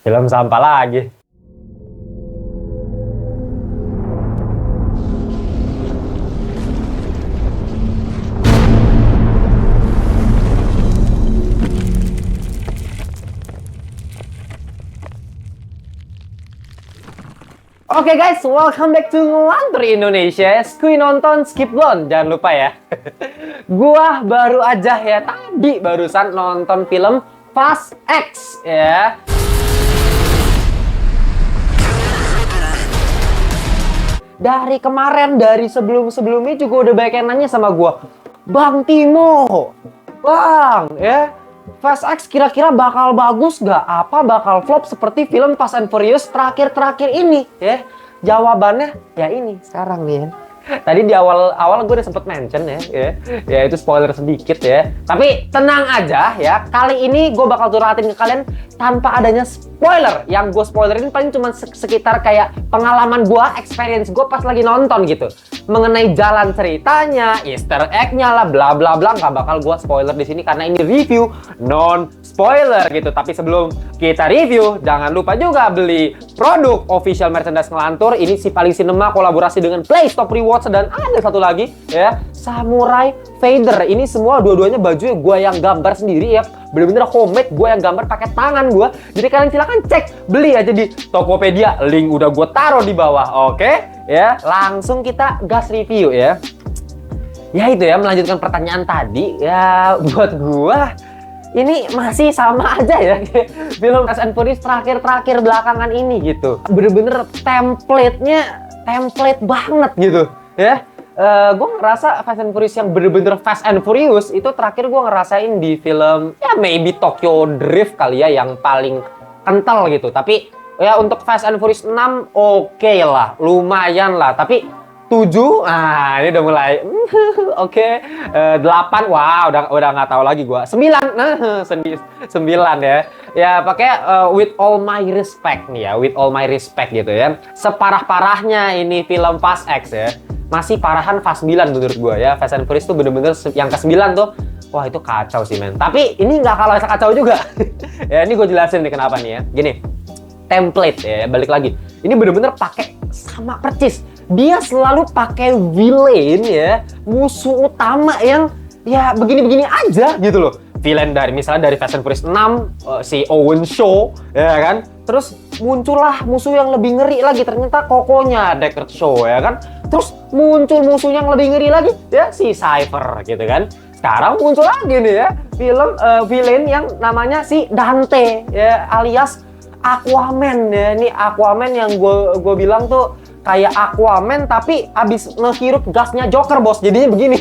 Film sampah lagi. Oke guys, welcome back to Ngelantur Indonesia. Skui nonton, skip blown. Jangan lupa ya. Gua baru aja ya, tadi barusan nonton film Fast X ya. Dari kemarin, dari sebelum-sebelumnya juga udah banyak yang nanya sama gua. Bang Timo, Bang ya, Fast X kira-kira bakal bagus gak? Apa bakal flop seperti film Fast and Furious terakhir-terakhir ini? Ya, jawabannya ya ini sekarang nih ya. Tadi di awal gue udah sempet mention ya itu spoiler sedikit ya. Tapi tenang aja ya, kali ini gue bakal curhatin ke kalian tanpa adanya spoiler. Yang gue spoilerin paling cuma sekitar kayak pengalaman gue, experience gue pas lagi nonton gitu. Mengenai jalan ceritanya, Easter egg-nya lah, bla bla bla, nggak bakal gue spoiler di sini karena ini review non spoiler gitu. Tapi sebelum kita review, jangan lupa juga beli produk official merchandise Ngelantur. Ini si Paling Cinema kolaborasi dengan Play Stop Rewards dan ada satu lagi ya, Samurai Vader. Ini semua dua-duanya bajunya gue yang gambar sendiri ya, bener-bener homemade, gue yang gambar pakai tangan gue. Jadi kalian silahkan cek, beli aja di Tokopedia, link udah gue taruh di bawah. Oke ya, langsung kita gas review ya. Ya itu ya, melanjutkan pertanyaan tadi ya, buat gue ini masih sama aja ya film Fast and Furious terakhir belakangan ini gitu. Bener-bener template-nya template banget gitu ya. Gue ngerasa Fast and Furious yang bener-bener Fast and Furious itu terakhir gue ngerasain di film ya maybe Tokyo Drift kali ya, yang paling kental gitu. Tapi ya untuk Fast and Furious 6 oke lah, lumayan lah. Tapi 7, nah ini udah mulai oke. 8, wah udah nggak tahu lagi gua. 9, nah 9 ya. Ya pakai with all my respect nih ya, with all my respect gitu ya. Separah-parahnya ini film Fast X ya, masih parahan Fast 9 menurut gua ya. Fast and Furious tuh bener-bener yang ke-9 tuh, wah itu kacau sih men. Tapi ini nggak kalah kacau juga. Ya ini gue jelasin nih kenapa nih ya. Gini, template ya, balik lagi. Ini bener-bener pakai sama percis. Dia selalu pakai villain ya, musuh utama yang ya begini-begini aja gitu loh. Villain dari misalnya dari Fast and Furious 6 si Owen Shaw ya kan. Terus muncullah musuh yang lebih ngeri lagi, ternyata kokonya Deckard Shaw ya kan. Terus muncul musuh yang lebih ngeri lagi ya si Cypher gitu kan. Sekarang muncul lagi nih ya film villain yang namanya si Dante ya, alias Aquaman ya. Ini Aquaman yang gue bilang tuh kayak Aquaman tapi abis ngehirup gasnya Joker bos, jadinya begini.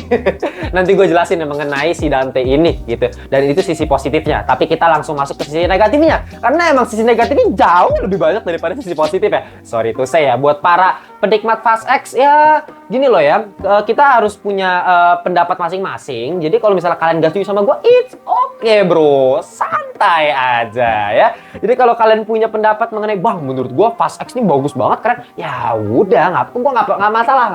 Nanti gue jelasin mengenai si Dante ini gitu. Dan itu sisi positifnya. Tapi kita langsung masuk ke sisi negatifnya, karena emang sisi negatifnya jauh lebih banyak daripada sisi positif ya. Sorry to say ya, buat para penikmat Fast X ya gini loh ya, kita harus punya pendapat masing-masing. Jadi kalau misalnya kalian gak setuju sama gue, it's okay bro, santai aja ya. Jadi kalau kalian punya pendapat mengenai bang menurut gue Fast X ini bagus banget, keren, ya udah nggak masalah.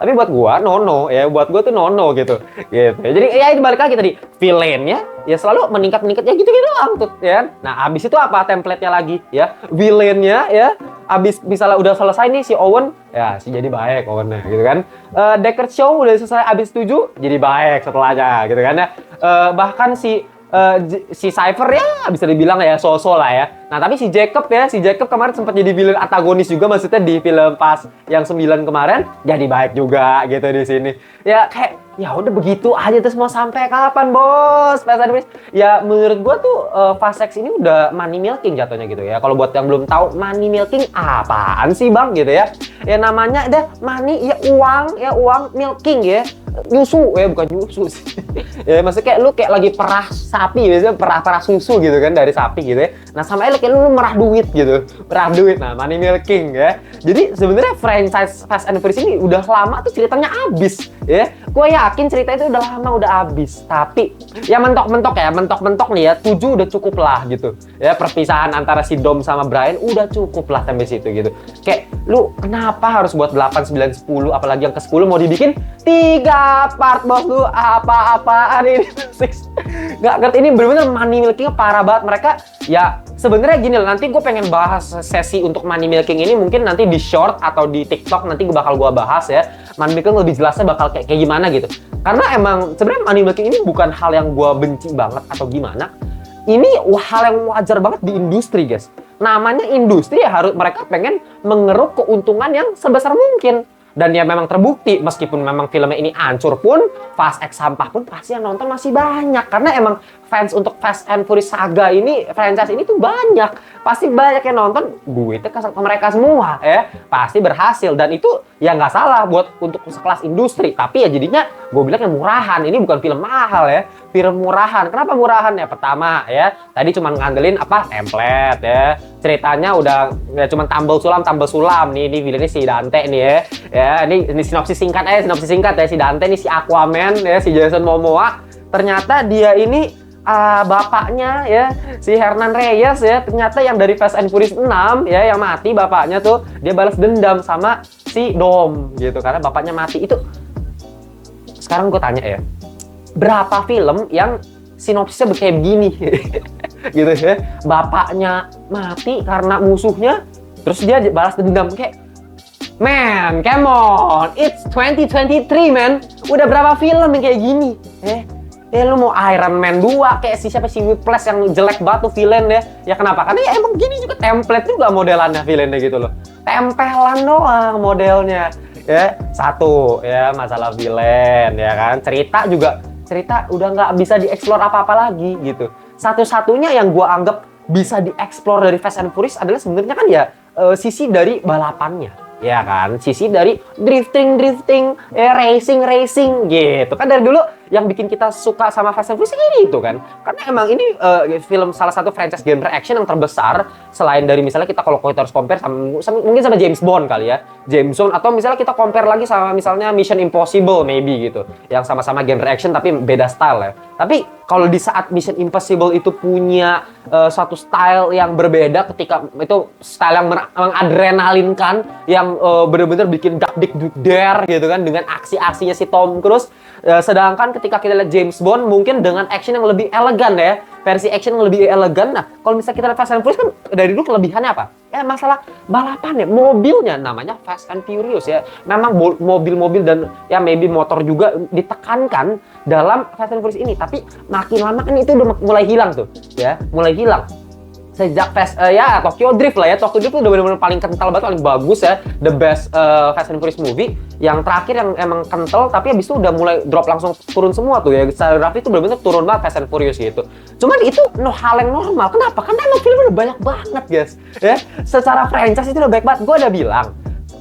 Tapi buat gue no ya, buat gue tuh no gitu. Jadi ya itu balik lagi tadi, villainnya ya selalu meningkat ya gitu doang tuh ya. Nah abis itu apa template-nya lagi ya, villainnya ya abis misalnya udah selesai nih si Owen ya si jadi baik Owennya gitu kan. Deckard Shaw udah selesai abis 7 jadi baik setelahnya gitu kan ya. Bahkan si Cypher ya bisa dibilang ya so-so lah ya. Nah tapi si Jacob kemarin sempat jadi villain antagonis juga, maksudnya di film pas yang 9 kemarin jadi baik juga gitu di sini. Ya kayak ya udah begitu aja, terus mau sampai kapan bos Fast and Furious? Ya menurut gua tuh Fast X ini udah money milking jatuhnya gitu ya. Kalau buat yang belum tahu money milking apaan sih bang gitu ya. Ya namanya ada money ya uang milking ya. Nyusu ya, bukan nyusu sih. Ya maksudnya kayak lu kayak lagi perah sapi, biasanya perah susu gitu kan dari sapi gitu ya. Nah sama kayak lu merah duit gitu, nah money milking ya. Jadi sebenarnya franchise Fast and Furious ini udah lama tuh ceritanya abis ya. Gue yakin cerita itu udah lama udah abis, tapi ya mentok-mentok nih ya 7 udah cukup lah gitu ya. Perpisahan antara si Dom sama Brian udah cukup lah sampai situ gitu. Kayak lu kenapa harus buat 8, 9, 10, apalagi yang ke 10 mau dibikin 13 part bos lu, apa-apaan ini. Nggak ngerti, ini bener-bener money milking parah banget mereka. Ya sebenarnya gini loh, nanti gue pengen bahas sesi untuk money milking ini mungkin nanti di short atau di TikTok, nanti gue bakal bahas ya. Money milking lebih jelasnya bakal kayak gimana gitu. Karena emang sebenarnya money milking ini bukan hal yang gue benci banget atau gimana. Ini hal yang wajar banget di industri, guys. Namanya industri ya, harus mereka pengen mengeruk keuntungan yang sebesar mungkin. Dan ya memang terbukti, meskipun memang filmnya ini hancur pun, Fast X sampah pun pasti yang nonton masih banyak. Karena emang fans untuk Fast and Furious Saga ini, franchise ini tuh banyak. Pasti banyak yang nonton, duitnya ke mereka semua ya. Pasti berhasil, dan itu ya nggak salah buat untuk sekelas industri. Tapi ya jadinya gue bilang yang murahan, ini bukan film mahal ya. Film murahan. Kenapa murahan ya? Pertama ya, tadi cuma ngandelin apa? Template ya. Ceritanya udah ya cuma tambal sulam nih. Ini villainnya si Dante nih ya. Ya, ini sinopsis singkat ya, si Dante nih si Aquaman ya, si Jason Momoa. Ternyata dia ini bapaknya ya, si Hernan Reyes ya, ternyata yang dari Fast and Furious 6 ya, yang mati bapaknya tuh, dia balas dendam sama si Dom gitu karena bapaknya mati. Itu sekarang gue tanya ya, berapa film yang sinopsisnya kayak begini gitu ya, bapaknya mati karena musuhnya terus dia balas dendam. Kayak, man, come on, it's 2023 man, udah berapa film yang kayak gini lu mau Iron Man 2 kayak siapa si Whiplash yang jelek banget tuh villain ya kenapa? Karena ya emang gini juga, template juga modelannya villainnya gitu loh, tempelan doang modelnya ya. Satu ya, masalah villain ya kan, cerita udah nggak bisa dieksplor apa-apa lagi gitu. Satu-satunya yang gua anggap bisa dieksplor dari Fast and Furious adalah sebenarnya kan ya sisi dari balapannya ya kan, sisi dari drifting ya, racing gitu kan. Dari dulu yang bikin kita suka sama Fast and Furious ini itu kan, karena emang ini film salah satu franchise genre action yang terbesar selain dari misalnya kita kalau harus compare sama mungkin sama James Bond kali ya, James Bond, atau misalnya kita compare lagi sama misalnya Mission Impossible maybe gitu, yang sama-sama genre action tapi beda style ya. Tapi kalau di saat Mission Impossible itu punya suatu style yang berbeda, ketika itu style yang mengadrenalinkan, yang bener-bener bikin dak-dik dare gitu kan, dengan aksi-aksinya si Tom Cruise. Sedangkan ketika kita lihat James Bond mungkin dengan action yang lebih elegan ya, versi action yang lebih elegan. Nah, kalau misalnya kita lihat Fast and Furious kan dari dulu kelebihannya apa? Ya masalah balapannya, mobilnya namanya Fast and Furious ya. Memang mobil-mobil dan ya maybe motor juga ditekankan dalam Fast and Furious ini. Tapi makin lama kan itu udah mulai hilang tuh ya, mulai hilang. Sejak ya Tokyo Drift lah ya, Tokyo Drift itu udah benar-benar paling kental banget, paling bagus ya, the best Fast and Furious movie. Yang terakhir yang emang kental, tapi habis itu udah mulai drop langsung turun semua tuh ya. Secara grafis itu benar-benar turun banget Fast and Furious gitu. Cuman itu hal yang normal. Kenapa? Karena emang filmnya udah banyak banget guys ya. Secara franchise itu udah banyak banget. Gue udah bilang,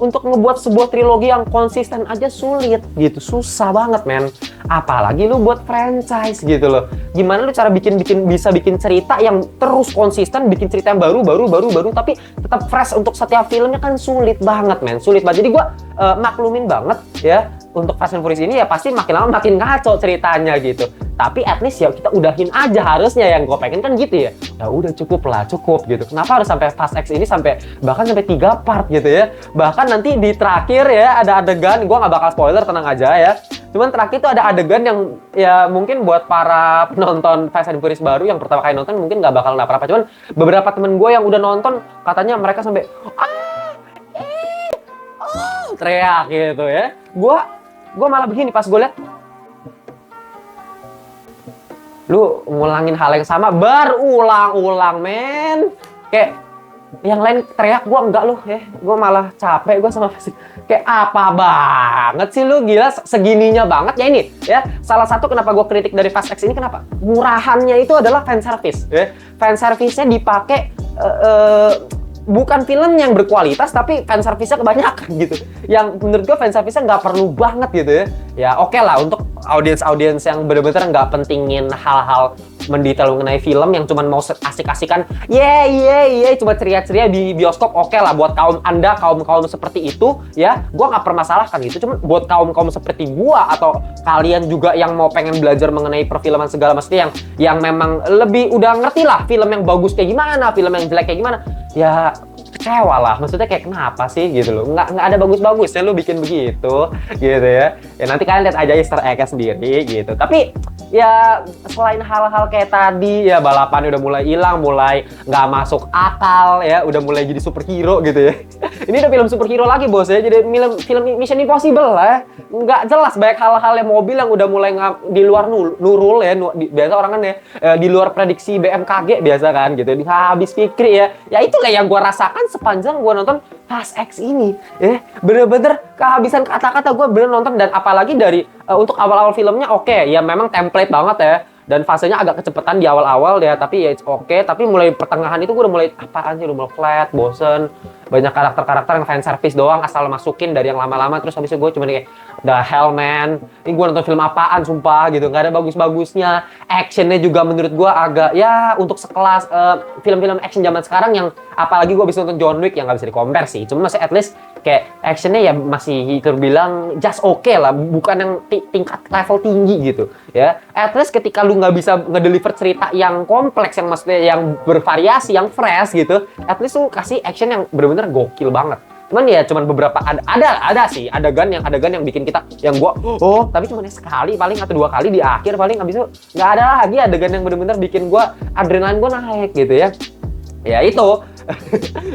untuk ngebuat sebuah trilogi yang konsisten aja sulit gitu, susah banget men, apalagi lu buat franchise gitu loh. Gimana lu cara bisa bikin cerita yang terus konsisten, bikin cerita yang baru tapi tetap fresh untuk setiap filmnya, kan sulit banget men, sulit banget. Jadi gua maklumin banget ya, untuk Fast and Furious ini ya pasti makin lama makin ngaco ceritanya gitu. Tapi at least ya kita udahin aja harusnya, yang gue pengen kan gitu ya. Ya udah cukup gitu. Kenapa harus sampai Fast X ini bahkan sampai 3 part gitu ya. Bahkan nanti di terakhir ya ada adegan, gue nggak bakal spoiler, tenang aja ya. Cuman terakhir tuh ada adegan yang ya mungkin buat para penonton Fast and Furious baru yang pertama kali nonton mungkin nggak bakal apa-apa. Cuman beberapa temen gue yang udah nonton katanya mereka sampai teriak gitu ya. Gue malah begini pas gue liat, lu ngulangin hal yang sama berulang-ulang men. Kayak yang lain teriak, gue enggak lu ya. Gue malah capek gue sama fisik. Kayak apa banget sih lu, gila segininya banget ya ini ya. Salah satu kenapa gue kritik dari Fast X ini, kenapa? Murahannya itu adalah fan service ya. Fan service-nya dipakai bukan film yang berkualitas, tapi fan service-nya kebanyakan gitu. Yang menurut gue fan service-nya nggak perlu banget gitu ya. Ya oke lah untuk audiens yang bener-bener nggak pentingin hal-hal mendetail mengenai film, yang cuma mau asik-asikan cuma ceria-ceria di bioskop, oke lah buat kaum seperti itu ya, gua nggak permasalahkan gitu. Cuma buat kaum seperti gua atau kalian juga yang mau pengen belajar mengenai perfilman segala maksudnya, yang memang lebih udah ngerti lah film yang bagus kayak gimana, film yang jelek kayak gimana, ya kecewa lah. Maksudnya kayak kenapa sih gitu loh, nggak ada bagus-bagusnya lu bikin begitu gitu ya. Ya nanti kalian lihat aja Easter egg-nya sendiri gitu. Tapi ya selain hal-hal kayak tadi ya, balapan udah mulai hilang, mulai nggak masuk akal ya, udah mulai jadi superhero gitu ya. Ini udah film superhero lagi bos ya, jadi film Mission Impossible lah ya. Nggak jelas banyak hal-hal yang mobil yang udah mulai di luar nurul ya, biasa orang kan ya, di luar prediksi BMKG biasa kan gitu, habis pikir ya. Ya itulah yang gua rasakan sepanjang gua nonton Fast X ini ya, bener-bener kehabisan kata-kata gua bener nonton. Dan apalagi dari untuk awal-awal filmnya oke, ya memang template banget ya, dan fasenya agak kecepatan di awal-awal ya, tapi ya oke. Tapi mulai pertengahan itu gue udah mulai apaan sih, udah mulai flat, bosen, banyak karakter-karakter yang fan service doang, asal masukin dari yang lama-lama. Terus habis itu gue cuma kayak the hell man, ini gue nonton film apaan sumpah gitu, nggak ada bagus-bagusnya. Actionnya juga menurut gue agak ya untuk sekelas film-film action zaman sekarang, yang apalagi gue bisa nonton John Wick yang nggak bisa di-compare sih, cuma masih at least kayak actionnya ya masih terbilang just oke lah, bukan yang tingkat level tinggi gitu ya. At least ketika lu nggak bisa ngedeliver cerita yang kompleks, yang maksudnya yang bervariasi, yang fresh gitu, at least lu kasih action yang bener-bener gokil banget. Cuman ya cuman beberapa ada sih adegan yang bikin kita, yang gua tapi cuman sekali paling atau 2 kali di akhir paling, habis itu nggak ada lagi adegan yang bener-bener bikin gua adrenalin gua naik gitu ya. Ya itu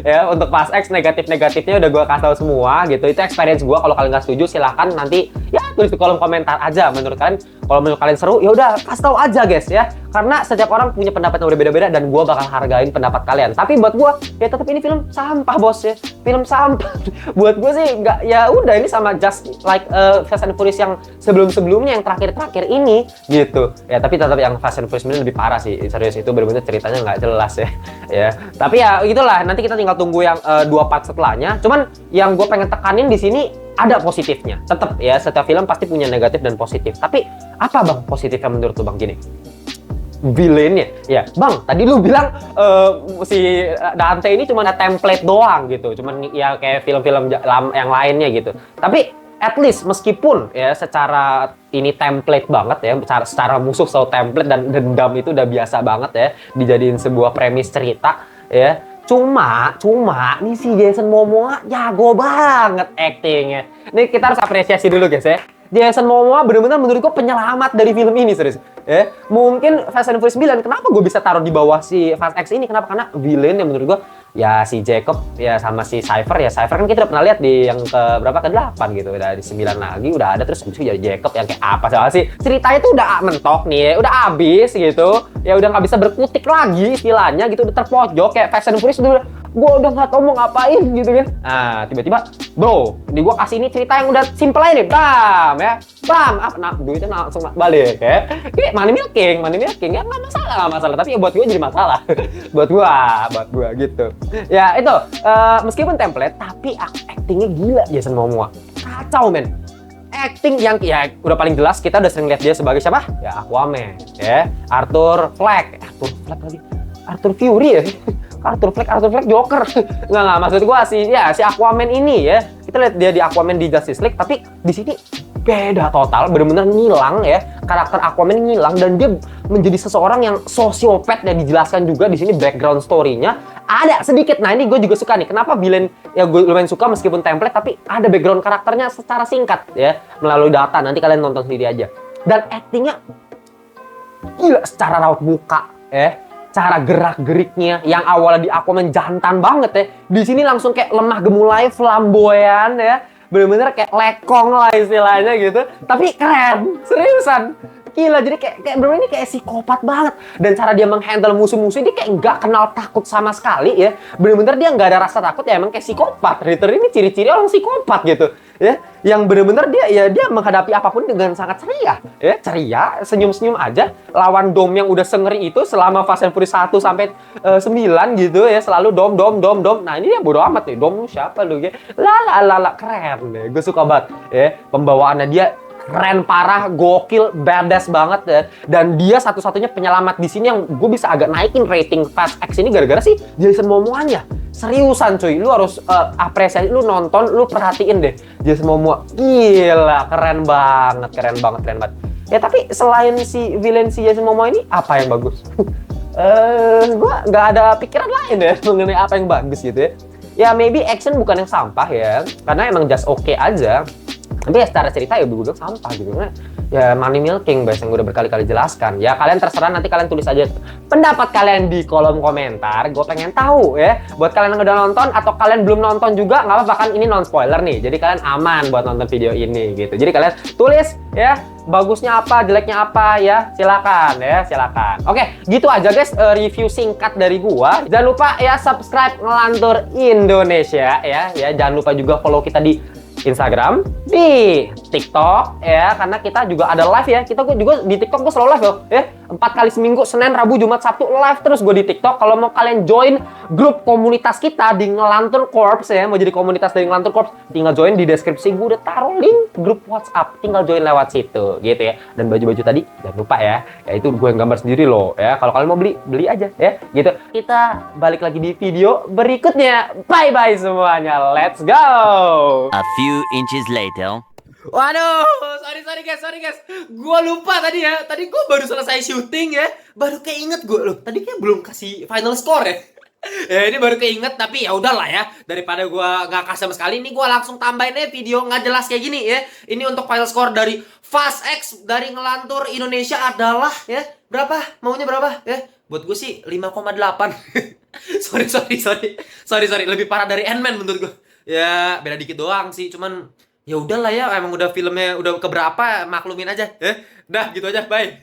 ya, untuk Fast X negatif-negatifnya udah gue kasih tahu semua gitu. Itu experience gue. Kalau kalian nggak setuju silahkan nanti ya tulis di kolom komentar aja. Menurut kalian, kalau menurut kalian seru ya udah kasih tahu aja guys ya. Karena setiap orang punya pendapat yang berbeda-beda, dan gue bakal hargain pendapat kalian. Tapi buat gue ya tetap ini film sampah bos ya. Film sampah. Buat gue sih nggak, ya udah ini sama just like Fast and Furious yang sebelum-sebelumnya, yang terakhir-terakhir ini gitu. Ya tapi tetap yang Fast and Furious ini lebih parah sih. Serius, itu bener-bener ceritanya nggak jelas ya. Ya tapi ya itulah, nanti kita tinggal tunggu yang 2 part setelahnya. Cuman yang gue pengen tekanin di sini ada positifnya. Tetap ya, setiap film pasti punya negatif dan positif. Tapi apa bang positifnya menurut lu bang? Gini, villainnya ya bang, tadi lu bilang si Dante ini cuma template doang gitu, cuman ya kayak film-film yang lainnya gitu. Tapi at least meskipun ya secara ini template banget ya, secara musuh selalu template, dan dendam itu udah biasa banget ya dijadiin sebuah premis cerita ya. Cuma nih si Jason Momoa jago banget actingnya. Nih kita harus apresiasi dulu guys ya. Jason Momoa bener-bener menurut gue penyelamat dari film ini serius. Ya, mungkin Fast and Furious 9 kenapa gue bisa taruh di bawah si Fast X ini? Kenapa? Karena villain yang menurut gue ya si Jacob ya sama si Cypher ya. Cypher kan kita udah pernah lihat di yang ke berapa, ke-8 gitu. Udah di 9 lagi udah ada, terus habis itu jadi Jacob yang kayak apa sih? Ceritanya tuh udah mentok nih ya, udah habis gitu. Ya udah nggak bisa berkutik lagi istilahnya gitu, udah terpojok kayak Fast and Furious udah, gue udah nggak tahu mau ngapain gitu kan. Nah tiba-tiba bro, di gue kasih ini cerita yang udah simple aja nih, bam ya, bam, duitnya langsung balik ya. Money milking ya nggak masalah. Tapi ya buat gue jadi masalah. buat gue gitu. Ya itu meskipun template, tapi actingnya gila Jason Momoa, kacau men. Acting yang ya udah paling jelas kita udah sering lihat dia sebagai siapa? Ya Aquaman ya, Arthur Fleck lagi, Arthur Fury ya. Arthur Fleck Joker. Nggak, maksud gua si Aquaman ini ya. Kita lihat dia di Aquaman di Justice League, tapi di sini beda total, bener-bener ngilang ya. Karakter Aquaman ngilang, dan dia menjadi seseorang yang sosiopat, dan dijelaskan juga di sini background story-nya ada sedikit. Nah, ini gue juga suka nih. Kenapa villain ya gue lumayan suka meskipun template, tapi ada background karakternya secara singkat ya, melalui data. Nanti kalian nonton sendiri aja. Dan actingnya gila secara raut muka ya. Cara gerak-geriknya yang awalnya di Aquaman jantan banget ya, di sini langsung kayak lemah gemulai, flamboyan ya, bener-bener kayak lekong lah istilahnya gitu. Tapi keren, seriusan. Gila, jadi kayak bener-bener ini kayak psikopat banget. Dan cara dia menghandle musuh-musuh, dia kayak nggak kenal takut sama sekali ya. Bener-bener dia nggak ada rasa takut ya, emang kayak psikopat. Ritter ini ciri-ciri orang psikopat gitu ya. Yang bener-bener dia menghadapi apapun dengan sangat ceria ya. Ceria, senyum-senyum aja. Lawan Dom yang udah sengeri itu selama Fast and Furious 1 sampai 9 gitu ya. Selalu Dom. Nah ini dia bodo amat nih. Dom lu siapa lu ya? Lala, keren deh. Gue suka banget ya. Pembawaannya dia keren parah, gokil, badass banget ya. Dan dia satu-satunya penyelamat di sini yang gue bisa agak naikin rating Fast X ini gara-gara sih Jason Momoa-nya. Seriusan cuy, lu harus apresiasi, lu nonton, lu perhatiin deh Jason Momoa. Gila, keren banget. Ya tapi selain si villain si Jason Momoa ini, apa yang bagus? Gue nggak ada pikiran lain ya mengenai apa yang bagus gitu ya. ya maybe action bukan yang sampah ya, karena emang just oke aja. Tapi ya secara cerita ya gue bilang sampah gitu kan. Ya money milking guys, yang gue udah berkali-kali jelaskan. Ya kalian terserah, nanti kalian tulis aja pendapat kalian di kolom komentar. Gue pengen tahu ya. Buat kalian yang udah nonton atau kalian belum nonton juga nggak apa-apa, kan ini non spoiler nih. Jadi kalian aman buat nonton video ini gitu. Jadi kalian tulis ya bagusnya apa, jeleknya apa ya, silakan ya, silakan. Oke, gitu aja guys review singkat dari gua. Jangan lupa ya subscribe Ngelantur Indonesia ya. Jangan lupa juga follow kita di Instagram, di TikTok ya, karena kita juga ada live ya. Kita juga di TikTok gue selalu live loh ya. 4 kali seminggu, Senin, Rabu, Jumat, Sabtu live terus gue di TikTok. Kalau mau kalian join grup komunitas kita di Ngelantur Corps ya, mau jadi komunitas dari Ngelantur Corps, tinggal join di deskripsi. Gue udah taruh link grup WhatsApp, tinggal join lewat situ gitu ya. Dan baju-baju tadi jangan lupa ya, itu gue yang gambar sendiri loh ya. Kalau kalian mau beli, beli aja ya gitu. Kita balik lagi di video berikutnya. Bye bye semuanya, let's go. A few inches later. Waduh, sorry guys. Gua lupa tadi ya. Tadi gua baru selesai syuting ya. Baru keinget gua loh. Tadi kayak belum kasih final score ya. Ya ini baru keinget, tapi ya udahlah ya. Daripada gua nggak kasih sama sekali, ini gua langsung tambahin aja video nggak jelas kayak gini ya. Ini untuk final score dari Fast X dari Ngelantur Indonesia adalah ya berapa? Maunya berapa ya? Buat gue sih 5,8. sorry. Lebih parah dari Ant-Man menurut gue. Ya beda dikit doang sih, cuman ya udahlah ya, emang udah filmnya udah keberapa, maklumin aja ya. Dah gitu aja, bye.